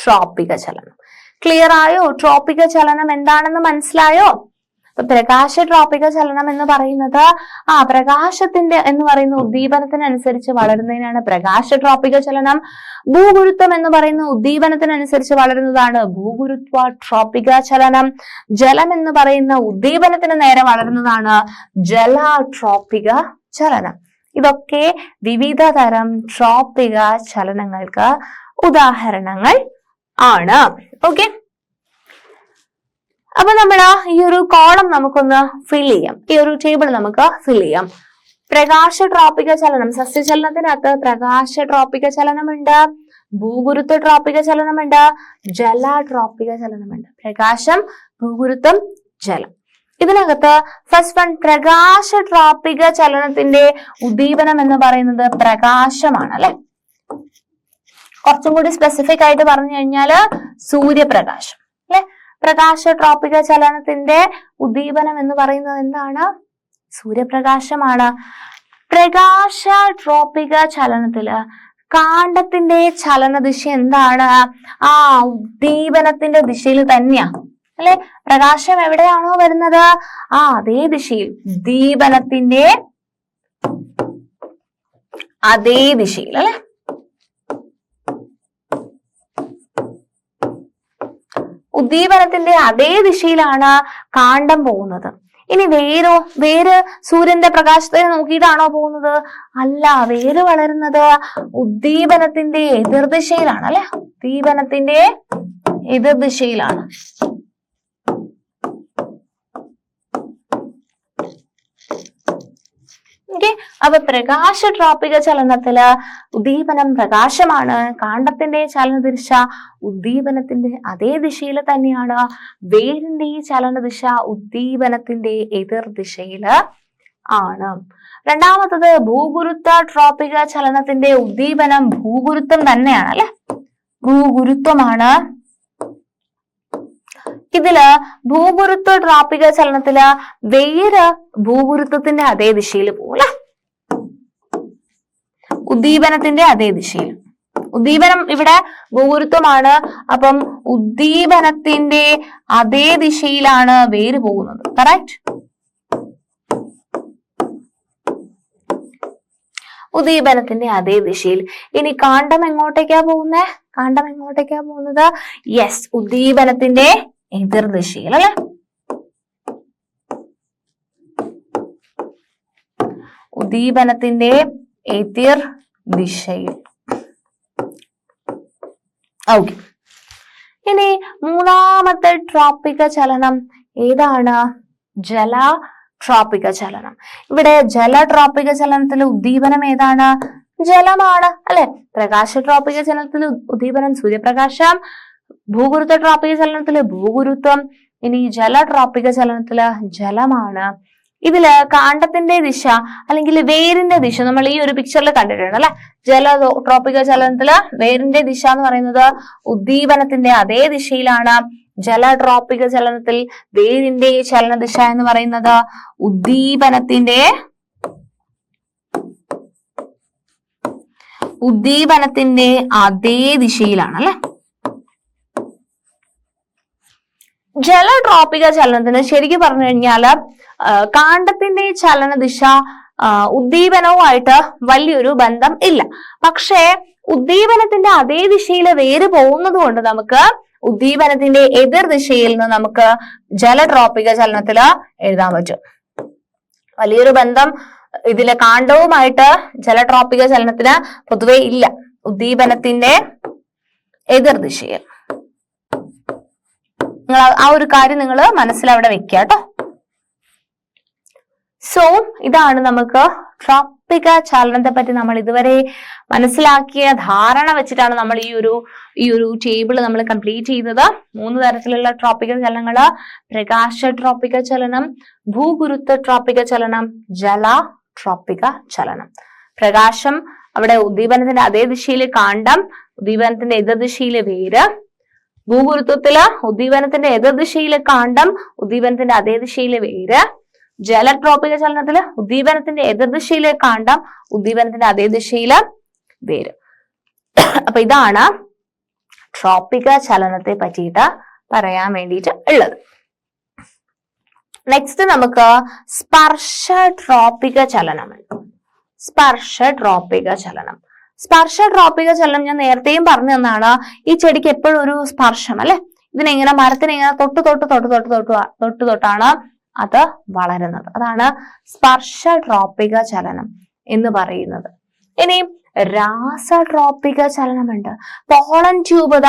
ട്രോപിക ചലനം. ക്ലിയർ ആയോ? ട്രോപിക ചലനം എന്താണെന്ന് മനസ്സിലായോ? പ്രകാശ ട്രോപിക ചലനം എന്ന് പറയുന്നത് പ്രകാശത്തിന്റെ എന്ന് പറയുന്ന ഉദ്ദീപനത്തിനനുസരിച്ച് വളരുന്നതിനാണ് പ്രകാശ ട്രോപിക ചലനം. ഭൂഗുരുത്വം എന്ന് പറയുന്ന ഉദ്ദീപനത്തിനനുസരിച്ച് വളരുന്നതാണ് ഭൂഗുരുത്വ ട്രോപിക ചലനം. ജലം എന്ന് പറയുന്ന ഉദ്ദീപനത്തിന് നേരെ വളരുന്നതാണ് ജല ട്രോപിക ചലനം. ഇതൊക്കെ വിവിധ തരം ട്രോപിക ചലനങ്ങൾക്ക് ഉദാഹരണങ്ങൾ ആണ്. ഓക്കെ, അപ്പൊ നമ്മൾ ഈ ഒരു കോളം നമുക്കൊന്ന് ഫിൽ ചെയ്യാം. ഈ ഒരു ടേബിൾ നമുക്ക് ഫിൽ ചെയ്യാം. പ്രകാശ ട്രോപിക ചലനം, സസ്യചലനത്തിനകത്ത് പ്രകാശ ട്രോപിക ചലനമുണ്ട്, ഭൂഗുരുത്വ ട്രോപിക ചലനമുണ്ട്, ജല ട്രോപിക ചലനമുണ്ട്. പ്രകാശം, ഭൂഗുരുത്വം, ജലം. ഇതിനകത്ത് ഫസ്റ്റ് വൺ പ്രകാശ ട്രോപിക ചലനത്തിന്റെ ഉദ്ദീപനം എന്ന് പറയുന്നത് പ്രകാശമാണ് അല്ലെ. കുറച്ചും കൂടി സ്പെസിഫിക് ആയിട്ട് പറഞ്ഞു കഴിഞ്ഞാല് സൂര്യപ്രകാശം അല്ലെ. പ്രകാശ ട്രോപിക ചലനത്തിന്റെ ഉദ്ദീപനം എന്ന് പറയുന്നത് എന്താണ്? സൂര്യപ്രകാശമാണ്. പ്രകാശ ട്രോപിക ചലനത്തില് കാണ്ഡത്തിന്റെ ചലനദിശ എന്താണ്? ഉദ്ദീപനത്തിന്റെ ദിശയിൽ തന്നെയാ അല്ലെ. പ്രകാശം എവിടെയാണോ വരുന്നത് അതേ ദിശയിൽ, ഉദ്ദീപനത്തിന്റെ അതേ ദിശയിൽ അല്ലെ. ഉദ്ദീപനത്തിന്റെ അതേ ദിശയിലാണ് കാണ്ഡം പോകുന്നത്. ഇനി വേര് സൂര്യന്റെ പ്രകാശത്തെ നോക്കിയിട്ടാണോ പോകുന്നത്? അല്ല, വേര് വളരുന്നത് ഉദ്ദീപനത്തിന്റെ എതിർദിശയിലാണ് അല്ലെ. ഉദ്ദീപനത്തിന്റെ എതിർദിശയിലാണ്. അപ്പൊ പ്രകാശ ട്രോപിക ചലനത്തില് ഉദ്ദീപനം പ്രകാശമാണ്, കാണ്ഡത്തിന്റെ ചലനദിശ ഉദ്ദീപനത്തിന്റെ അതേ ദിശയിൽ തന്നെയാണ്, വേരിന്റെ ചലനദിശ ഉദ്ദീപനത്തിന്റെ എതിർദിശയില് ആണ്. രണ്ടാമത്തത് ഭൂഗുരുത്വ ട്രോപിക ചലനത്തിന്റെ ഉദ്ദീപനം ഭൂഗുരുത്വം തന്നെയാണ് അല്ലെ. ഭൂഗുരുത്വമാണ്. ഇതില് ഭൂഗുരുത്വ ട്രോപിക ചലനത്തില് വേര് ഭൂഗുരുത്വത്തിന്റെ അതേ ദിശയിൽ പോകും അല്ലെ. ഉദ്ദീപനത്തിന്റെ അതേ ദിശയിൽ. ഉദ്ദീപനം ഇവിടെ ഭൂഗുരുത്വമാണ്. അപ്പം ഉദ്ദീപനത്തിന്റെ അതേ ദിശയിലാണ് വേര് പോകുന്നത്. കറക്റ്റ്? ഉദ്ദീപനത്തിന്റെ അതേ ദിശയിൽ. ഇനി കാണ്ഡം എങ്ങോട്ടേക്കാ പോകുന്നേ? കാണ്ഡം എങ്ങോട്ടേക്കാ പോകുന്നത്? യെസ്, ഉദ്ദീപനത്തിന്റെ എതിർദിശയിൽ അല്ലെ. ഉദ്ദീപനത്തിന്റെ എതിർ ദിശയിൽ. ഓക്കെ, ഇനി മൂന്നാമത്തെ ട്രോപിക ചലനം ഏതാണ്? ജല ട്രോപിക ചലനം. ഇവിടെ ജല ട്രോപിക ചലനത്തിലെ ഉദ്ദീപനം ഏതാണ്? ജലമാണ് അല്ലെ. പ്രകാശ ട്രോപിക ചലനത്തിൽ ഉദ്ദീപനം സൂര്യപ്രകാശം, ഭൂഗുരുത്വ ട്രോപിക ചലനത്തില് ഭൂഗുരുത്വം, ഇനി ജല ട്രോപിക ചലനത്തില് ജലമാണ്. ഇതില് കാണ്ഡത്തിന്റെ ദിശ അല്ലെങ്കിൽ വേരിന്റെ ദിശ നമ്മൾ ഈ ഒരു പിക്ചറിൽ കണ്ടിട്ടുണ്ട് അല്ലെ. ജല ട്രോപിക ചലനത്തില് വേരിന്റെ ദിശ എന്ന് പറയുന്നത് ഉദ്ദീപനത്തിന്റെ അതേ ദിശയിലാണ്, ജലട്രോപിക ചലനത്തിൽ വേരിന്റെ ചലനദിശ എന്ന് പറയുന്നത് ഉദ്ദീപനത്തിന്റെ അതേ ദിശയിലാണ് അല്ലെ. ജലട്രോപിക ചലനത്തിന് ശരിക്കും പറഞ്ഞു കഴിഞ്ഞാല് കാണ്ഡത്തിന്റെ ചലനദിശ ഉദ്ദീപനവുമായിട്ട് വലിയൊരു ബന്ധം ഇല്ല. പക്ഷേ ഉദ്ദീപനത്തിന്റെ അതേ ദിശയിൽ വേര് പോകുന്നത് കൊണ്ട് നമുക്ക് ഉദ്ദീപനത്തിന്റെ എതിർ ദിശയിൽ നിന്ന് നമുക്ക് ജലട്രോപിക ചലനത്തില് എഴുതാൻ പറ്റും. വലിയൊരു ബന്ധം ഇതിലെ കാണ്ഡവുമായിട്ട് ജലട്രോപിക ചലനത്തിന് പൊതുവെ ഇല്ല. ഉദ്ദീപനത്തിന്റെ എതിർ ദിശയിൽ നിങ്ങൾ ആ ഒരു കാര്യം നിങ്ങൾ മനസ്സിലവിടെ വെക്കുക കേട്ടോ. സോ ഇതാണ് നമുക്ക് ട്രോപിക ചലനത്തെ പറ്റി നമ്മൾ ഇതുവരെ മനസ്സിലാക്കിയ ധാരണ വെച്ചിട്ടാണ് നമ്മൾ ഈ ഒരു ടേബിൾ നമ്മൾ കംപ്ലീറ്റ് ചെയ്തത്. 3 തരത്തിലുള്ള ട്രോപിക ചലനങ്ങള്: പ്രകാശ ട്രോപിക ചലനം, ഭൂഗുരുത്വ ട്രോപിക ചലനം, ജല ട്രോപിക ചലനം. പ്രകാശം അവിടെ ഉദ്ദീപനത്തിന്റെ അതേ ദിശയിലെ കാണ്ഡം, ഉദ്ദീപനത്തിന്റെ എതിർ ദിശയിലെ വേര്. ഭൂഗുരുത്വത്തില് ഉദ്ദീപനത്തിന്റെ എതിർ ദിശയിലെ കാണ്ഡം, ഉദ്ദീപനത്തിന്റെ അതേ ദിശയിലെ വേര്. ജലട്രോപിക ചലനത്തില് ഉദ്ദീപനത്തിന്റെ എതിർ ദിശയിലെ കാണ്ഡം, ഉദ്ദീപനത്തിന്റെ അതേ ദിശയിലെ വേര്. അപ്പൊ ഇതാണ് ട്രോപിക ചലനത്തെ പറ്റിയിട്ട് പറയാൻ വേണ്ടിയിട്ട് ഉള്ളത്. നെക്സ്റ്റ് നമുക്ക് സ്പർശ ട്രോപിക ചലനമുണ്ട്. സ്പർശ ട്രോപിക ചലനം ഞാൻ നേരത്തെയും പറഞ്ഞു തന്നാണ്. ഈ ചെടിക്ക് എപ്പോഴും ഒരു സ്പർശം അല്ലെ. ഇതിനെങ്ങനെ മരത്തിനെങ്ങനെ തൊട്ടാണ് അത് വളരുന്നത്. അതാണ് സ്പർശ ട്രോപിക ചലനം എന്ന് പറയുന്നത്. ഇനി രാസട്രോപിക ചലനമുണ്ട്. പോളൻ ട്യൂബ്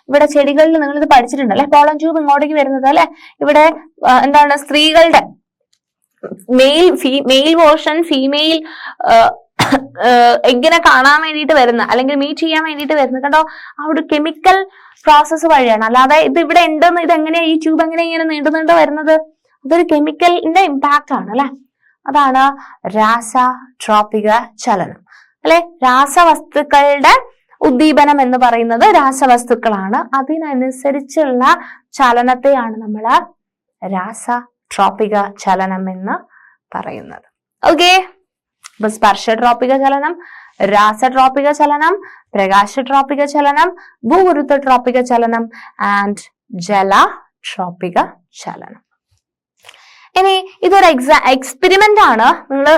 ഇവിടെ ചെടികളിൽ നിങ്ങൾ ഇത് പഠിച്ചിട്ടുണ്ട് അല്ലെ. പോളൻ ട്യൂബ് ഇങ്ങോട്ടേക്ക് വരുന്നത് അല്ലെ. ഇവിടെ എന്താണ് സ്ത്രീകളുടെ മെയിൽ വേർഷൻ ഫീമെയിൽ എങ്ങനെ കാണാൻ വേണ്ടിയിട്ട് വരുന്ന അല്ലെങ്കിൽ മീറ്റ് ചെയ്യാൻ വേണ്ടിയിട്ട് വരുന്നത് കണ്ടോ. ആ ഒരു കെമിക്കൽ പ്രോസസ്സ് വഴിയാണ്. അല്ലാതെ ഇത് ഇവിടെ ഉണ്ടെന്ന് ഇതെങ്ങനെയാ ഈ ട്യൂബ് എങ്ങനെ ഇങ്ങനെ നീണ്ടു വരുന്നത്? അതൊരു കെമിക്കലിന്റെ ഇമ്പാക്റ്റ് ആണ് അല്ലെ. അതാണ് രാസട്രോപിക ചലനം അല്ലെ. രാസവസ്തുക്കളുടെ ഉദ്ദീപനം എന്ന് പറയുന്നത് രാസവസ്തുക്കളാണ്. അതിനനുസരിച്ചുള്ള ചലനത്തെയാണ് നമ്മൾ രാസട്രോപിക ചലനം എന്ന് പറയുന്നത്. ഓക്കെ. അപ്പൊ സ്പർശട്രോപിക ചലനം, രാസട്രോപിക ചലനം, പ്രകാശട്രോപിക ചലനം, ഭൂഗുരുത്വ ട്രോപിക ചലനം ആൻഡ് ജലട്രോപിക ചലനം. ഇനി ഇതൊരു എക്സ്പെരിമെന്റ് ആണ്.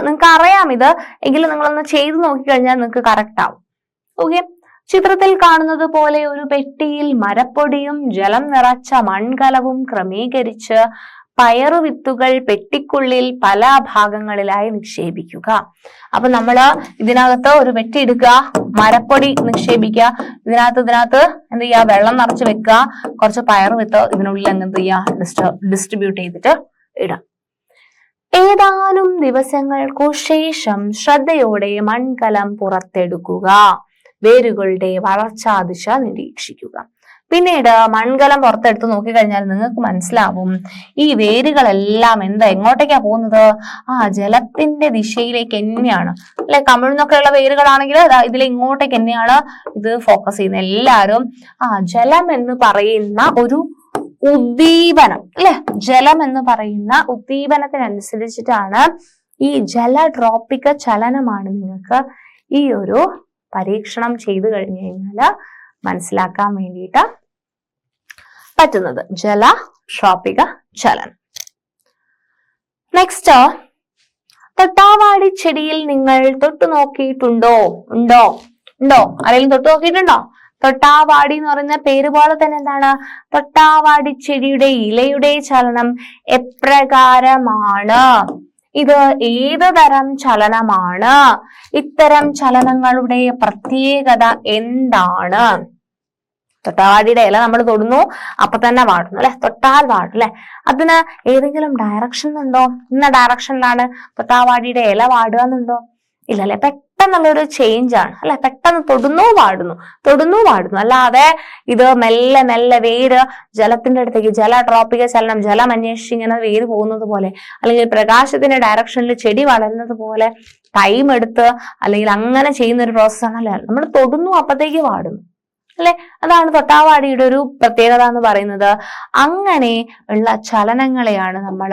നിങ്ങൾക്ക് അറിയാം ഇത്, എങ്കിലും നിങ്ങളൊന്ന് ചെയ്ത് നോക്കിക്കഴിഞ്ഞാൽ നിങ്ങൾക്ക് കറക്റ്റ് ആവും. ഓക്കെ. ചിത്രത്തിൽ കാണുന്നത് പോലെ ഒരു പെട്ടിയിൽ മരപ്പൊടിയും ജലം നിറച്ച മൺകലവും ക്രമീകരിച്ച് പയറുവിത്തുകൾ പെട്ടിക്കുള്ളിൽ പല ഭാഗങ്ങളിലായി നിക്ഷേപിക്കുക. അപ്പൊ നമ്മള് ഇതിനകത്ത് ഒരു പെട്ടി എടുക്കുക, മരപ്പൊടി നിക്ഷേപിക്കുക, ഇതിനകത്ത് എന്ത് ചെയ്യുക, വെള്ളം നിറച്ച് വെക്കുക, കുറച്ച് പയറുവിത്ത് ഇതിനുള്ളിൽ എന്ത് ചെയ്യുക, ഡിസ്ട്രിബ്യൂട്ട് ചെയ്തിട്ട് ഇടാം. ഏതാനും ദിവസങ്ങൾക്കു ശേഷം ശ്രദ്ധയോടെ മൺകലം പുറത്തെടുക്കുക. വേരുകളുടെ വളർച്ചാദിശ നിരീക്ഷിക്കുക. പിന്നീട് മൺകലം പുറത്തെടുത്ത് നോക്കിക്കഴിഞ്ഞാൽ നിങ്ങൾക്ക് മനസ്സിലാവും ഈ വേരുകളെല്ലാം എങ്ങോട്ടേക്കാ പോകുന്നത്? ജലത്തിന്റെ ദിശയിലേക്ക് തന്നെയാണ് അല്ലെ. കമിഴ്ന്നൊക്കെയുള്ള വേരുകളാണെങ്കിൽ ഇതിൽ ഇങ്ങോട്ടേക്ക് തന്നെയാണ് ഇത് ഫോക്കസ് ചെയ്യുന്നത്. എല്ലാരും ജലം എന്ന് പറയുന്ന ഒരു ഉദ്ദീപനം അല്ലെ, ജലം എന്ന് പറയുന്ന ഉദ്ദീപനത്തിനനുസരിച്ചിട്ടാണ് ഈ ജലട്രോപിക ചലനമാണ് നിങ്ങൾക്ക് ഈ ഒരു പരീക്ഷണം ചെയ്തു കഴിഞ്ഞു കഴിഞ്ഞാൽ മനസ്സിലാക്കാൻ വേണ്ടിയിട്ട് പറ്റുന്നത്. ജലട്രോപിക ചലനം. നെക്സ്റ്റ്, തൊട്ടാവാടി ചെടിയിൽ നിങ്ങൾ തൊട്ടു നോക്കിയിട്ടുണ്ടോ? ഉണ്ടോ? ആരെങ്കിലും തൊട്ടു നോക്കിയിട്ടുണ്ടോ? തൊട്ടാവാടി എന്ന് പറയുന്ന പേര് പോലെ തന്നെ എന്താണ്, തൊട്ടാവാടി ചെടിയുടെ ഇലയുടെ ചലനം എപ്രകാരമാണ്? ഇത് ഏത് തരം ചലനമാണ്? ഇത്തരം ചലനങ്ങളുടെ പ്രത്യേകത എന്താണ്? തൊട്ടാവാടിയുടെ ഇല നമ്മൾ തൊടുന്നു, അപ്പൊ തന്നെ വാടുന്നു അല്ലെ, തൊട്ടാൽ വാടും അല്ലെ. അതിന് ഏതെങ്കിലും ഡയറക്ഷൻ ഉണ്ടോ? ഇന്ന ഡയറക്ഷനിലാണ് തൊട്ടാവാടിയുടെ ഇല വാടുക എന്നുണ്ടോ? ഇല്ലല്ലേ. പെട്ടെന്നുള്ളൊരു ചേഞ്ച് ആണ് അല്ലെ. പെട്ടെന്ന് തൊടുന്നു വാടുന്നു അല്ലാതെ ഇത് മെല്ലെ മെല്ലെ വേര് ജലത്തിന്റെ അടുത്തേക്ക്, ജലട്രോപിക ചലനം, ജലം അന്വേഷിച്ച് ഇങ്ങനെ വേര് പോകുന്നത് പോലെ, അല്ലെങ്കിൽ പ്രകാശത്തിന്റെ ഡയറക്ഷനിൽ ചെടി വളരുന്നത് പോലെ ടൈം എടുത്ത് അല്ലെങ്കിൽ അങ്ങനെ ചെയ്യുന്ന ഒരു പ്രോസസ്സാണ് അല്ലെ. നമ്മൾ തൊടുന്നു അപ്പത്തേക്ക് വാടുന്നു അല്ലെ? അതാണ് തൊട്ടാവാടിയുടെ ഒരു പ്രത്യേകത എന്ന് പറയുന്നത്. അങ്ങനെ ഉള്ള ചലനങ്ങളെയാണ് നമ്മൾ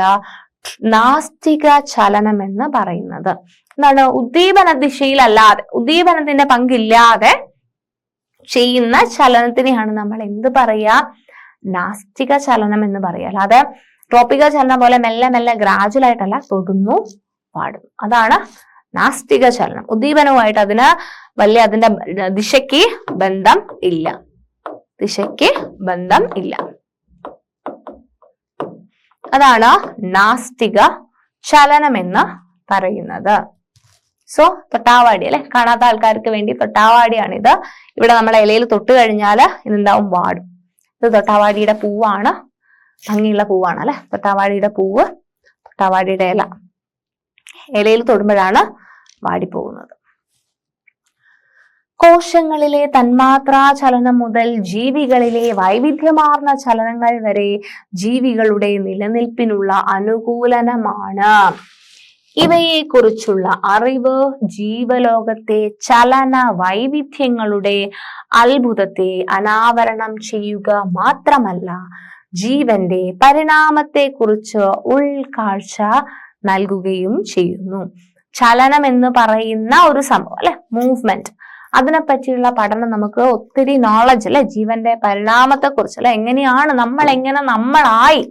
നാസ്തിക ചലനം എന്ന് പറയുന്നത്. എന്താണ്? ഉദ്ദീപന ദിശയിലല്ലാതെ, ഉദ്ദീപനത്തിന്റെ പങ്കില്ലാതെ ചെയ്യുന്ന ചലനത്തിനെയാണ് നമ്മൾ എന്ത് പറയാ? നാസ്തിക ചലനം എന്ന് പറയാ. അല്ലാതെ ട്രോപ്പിക ചലനം പോലെ മെല്ലെ മെല്ലെ ഗ്രാജുവൽ ആയിട്ടല്ല, തൊടുന്നു പാടുന്നു. അതാണ് നാസ്തിക ചലനം. ഉദ്ദീപനവുമായിട്ട് അതിന് അതിന്റെ ദിശയ്ക്ക് ബന്ധം ഇല്ല, ദിശയ്ക്ക് ബന്ധം ഇല്ല. അതാണ് നാസ്തിക ചലനം എന്ന് പറയുന്നത്. സോ തൊട്ടാവാടി അല്ലെ, കാണാത്ത ആൾക്കാർക്ക് വേണ്ടി തൊട്ടാവാടിയാണിത്. ഇവിടെ നമ്മളെ ഇലയിൽ തൊട്ട് കഴിഞ്ഞാൽ ഇതെന്താവും? വാടും. ഇത് തൊട്ടാവാടിയുടെ പൂവാണ്, ഭംഗിയുള്ള പൂവാണ് അല്ലെ. തൊട്ടാവാടിയുടെ പൂവ്, തൊട്ടാവാടിയുടെ ഇല ഇലയിൽ തൊടുമ്പോഴാണ് വാടിപ്പോകുന്നത്. കോശങ്ങളിലെ തന്മാത്രാ ചലനം മുതൽ ജീവികളിലെ വൈവിധ്യമാർന്ന ചലനങ്ങൾ വരെ ജീവികളുടെ നിലനിൽപ്പിനുള്ള അനുകൂലനമാണ്. ഇവയെക്കുറിച്ചുള്ള അറിവ് ജീവലോകത്തെ ചലന വൈവിധ്യങ്ങളുടെ അത്ഭുതത്തെ അനാവരണം ചെയ്യുക മാത്രമല്ല, ജീവന്റെ പരിണാമത്തെക്കുറിച്ച് ഉൾക്കാഴ്ച നൽകുകയും ചെയ്യുന്നു. ചലനം എന്ന് പറയുന്ന ഒരു സംഭവം അല്ലെ, മൂവ്മെന്റ്, അതിനെ പറ്റിയുള്ള പഠനം നമുക്ക് ഒത്തിരി നോളജ് അല്ലെ, ജീവന്റെ പരിണാമത്തെ കുറിച്ച് അല്ലെ, എങ്ങനെയാണ് നമ്മൾ എങ്ങനെ നമ്മളായി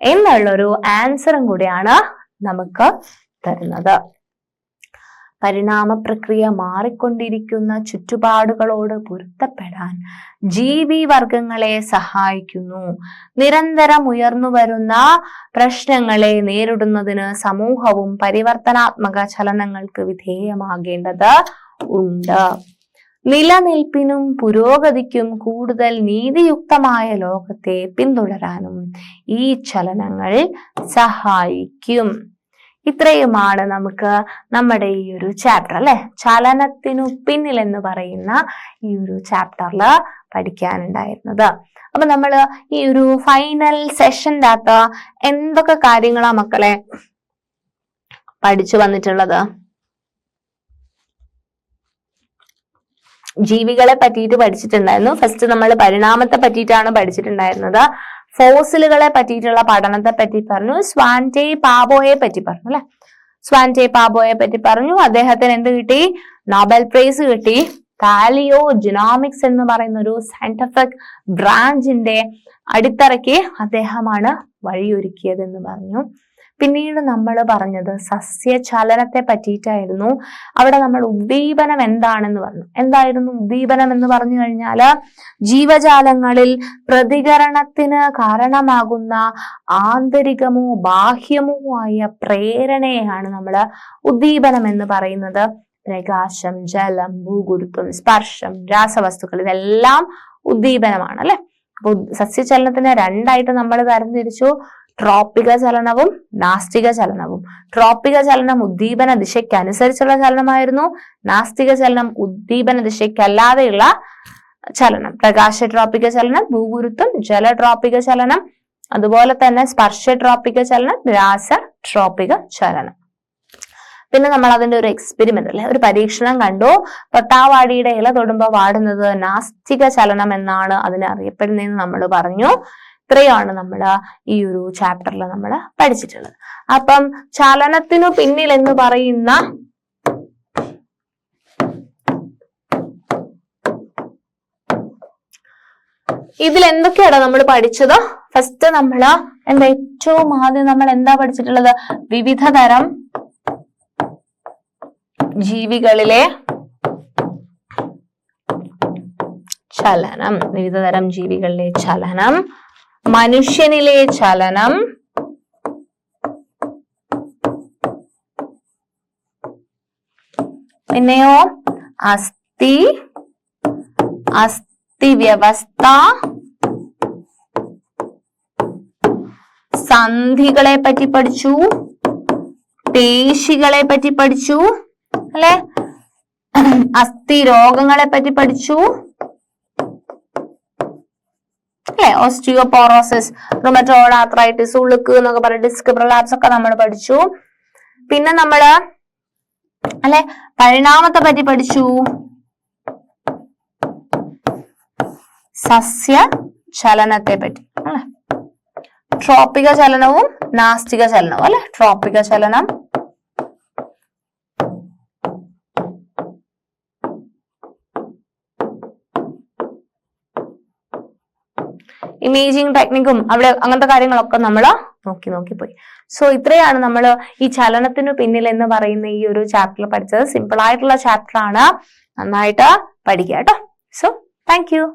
എന്നുള്ളൊരു ആൻസറും കൂടിയാണ് നമുക്ക് തരുന്നത്. പരിണാമ പ്രക്രിയ മാറിക്കൊണ്ടിരിക്കുന്ന ചുറ്റുപാടുകളോട് പൊരുത്തപ്പെടാൻ ജീവിവർഗങ്ങളെ സഹായിക്കുന്നു. നിരന്തരം ഉയർന്നു വരുന്ന പ്രശ്നങ്ങളെ നേരിടുന്നതിന് സമൂഹവും പരിവർത്തനാത്മക ചലനങ്ങൾക്ക് വിധേയമാകേണ്ടത് ഉണ്ട്. നിലനിൽപ്പിനും പുരോഗതിക്കും കൂടുതൽ നീതിയുക്തമായ ലോകത്തെ പിന്തുടരാനും ഈ ചലനങ്ങൾ സഹായിക്കും. ഇത്രയുമാണ് നമുക്ക് നമ്മുടെ ഈ ഒരു ചാപ്റ്റർ അല്ലെ, ചലനത്തിനു പിന്നിൽ എന്ന് പറയുന്ന ഈ ഒരു ചാപ്റ്ററിൽ പഠിക്കാനുണ്ടായിരുന്നത്. അപ്പൊ നമ്മൾ ഈ ഒരു ഫൈനൽ സെഷന്റെ അകത്ത് എന്തൊക്കെ കാര്യങ്ങളാ മക്കളെ പഠിച്ചു വന്നിട്ടുള്ളത്? ജീവികളെ പറ്റിയിട്ട് പഠിച്ചിട്ടുണ്ടായിരുന്നു. ഫസ്റ്റ് നമ്മൾ പരിണാമത്തെ പറ്റിയിട്ടാണ് പഠിച്ചിട്ടുണ്ടായിരുന്നത്. ഫോസിലുകളെ പറ്റിയിട്ടുള്ള പഠനത്തെ പറ്റി പറഞ്ഞു. സ്വാൻറ്റെ പാബോയെ പറ്റി പറഞ്ഞു അല്ലെ, സ്വാൻറ്റെ പാബോയെ പറ്റി പറഞ്ഞു. അദ്ദേഹത്തിന് എന്ത് കിട്ടി? നോബൽ പ്രൈസ് കിട്ടി. പാലിയോ ജിനോമിക്സ് എന്ന് പറയുന്ന ഒരു സയന്റിഫിക് ബ്രാഞ്ചിന്റെ അടിത്തറയ്ക്ക് അദ്ദേഹമാണ് വഴിയൊരുക്കിയത് എന്ന് പറഞ്ഞു. പിന്നീട് നമ്മൾ പറഞ്ഞത് സസ്യചലനത്തെ പറ്റിയിട്ടായിരുന്നു. അവിടെ നമ്മൾ ഉദ്ദീപനം എന്താണെന്ന് പറഞ്ഞു. എന്തായിരുന്നു ഉദ്ദീപനം എന്ന് പറഞ്ഞു കഴിഞ്ഞാൽ, ജീവജാലങ്ങളിൽ പ്രതികരണത്തിന് കാരണമാകുന്ന ആന്തരികമോ ബാഹ്യമോ ആയ പ്രേരണയെയാണ് നമ്മൾ ഉദ്ദീപനം എന്ന് പറയുന്നത്. പ്രകാശം, ജലം, ഭൂഗുരുത്വം, സ്പർശം, രാസവസ്തുക്കൾ, ഇതെല്ലാം ഉദ്ദീപനമാണ് അല്ലെ. അപ്പൊ സസ്യചലനത്തിനെ രണ്ടായിട്ട് നമ്മൾ തരംതിരിച്ചു. ട്രോപ്പിക ചലനവും നാസ്തിക ചലനവും. ട്രോപ്പിക ചലനം ഉദ്ദീപന ദിശയ്ക്ക് അനുസരിച്ചുള്ള ചലനമായിരുന്നു. നാസ്തിക ചലനം ഉദ്ദീപന ദിശയ്ക്കല്ലാതെയുള്ള ചലനം. പ്രകാശ ട്രോപ്പിക ചലനം, ഭൂഗുരുത്വം, ജല ട്രോപ്പിക ചലനം, അതുപോലെ തന്നെ സ്പർശ ട്രോപ്പിക ചലനം, രാസ ട്രോപ്പിക ചലനം. പിന്നെ നമ്മൾ അതിന്റെ ഒരു എക്സ്പെരിമെന്റ് അല്ലെ, ഒരു പരീക്ഷണം കണ്ടു. തൊട്ടാവാടിയുടെ ഇല തൊടുമ്പോൾ വാടുന്നത് നാസ്തിക ചലനം എന്നാണ് അതിനെ അറിയപ്പെടുന്നതെന്ന് നമ്മൾ പറഞ്ഞു. ഇത്രയാണ് നമ്മൾ ഈ ഒരു ചാപ്റ്ററിൽ നമ്മൾ പഠിച്ചിട്ടുള്ളത്. അപ്പം ചലനത്തിനു പിന്നിൽ എന്ന് പറയുന്ന ഇതിൽ എന്തൊക്കെയാണ് നമ്മൾ പഠിച്ചത്? ഫസ്റ്റ് നമ്മൾ ഏറ്റവും ആദ്യം നമ്മൾ എന്താ പഠിച്ചിട്ടുള്ളത്? വിവിധ തരം ജീവികളിലെ ചലനം, വിവിധതരം ജീവികളിലെ ചലനം, മനുഷ്യനിലെ ചലനം, പിന്നെയോ അസ്ഥിവ്യവസ്ഥ, സന്ധികളെ പറ്റി പഠിച്ചു, പേശികളെ പറ്റി പഠിച്ചു അല്ലെ, അസ്ഥി രോഗങ്ങളെ പറ്റി പഠിച്ചു അല്ലെ, ഓസ്റ്റിയോപോറോസിസ്, റുമറ്റോയ്ഡ് ആർത്രൈറ്റിസ്, ഉളുക്ക് എന്നൊക്കെ പറയുന്ന ഡിസ്ക് പ്രൊലാപ്സ് ഒക്കെ നമ്മൾ പഠിച്ചു. പിന്നെ നമ്മള് അല്ലെ പരിണാമത്തെ പറ്റി പഠിച്ചു. സസ്യ ചലനത്തെ പറ്റി അല്ലെ. ട്രോപ്പിക ചലനവും നാസ്തിക ചലനവും അല്ലെ. ട്രോപ്പിക ചലനം, ഇമേജിങ് ടെക്നിക്കും അവിടെ അങ്ങനത്തെ കാര്യങ്ങളൊക്കെ നമ്മൾ നോക്കി പോയി. സോ ഇത്രയാണ് നമ്മൾ ഈ ചലനത്തിനു പിന്നിൽ എന്ന് പറയുന്ന ഈ ഒരു ചാപ്റ്ററിൽ പഠിച്ചത്. സിമ്പിൾ ആയിട്ടുള്ള ചാപ്റ്റർ ആണ്, നന്നായിട്ട് പഠിക്കുക കേട്ടോ. So thank you.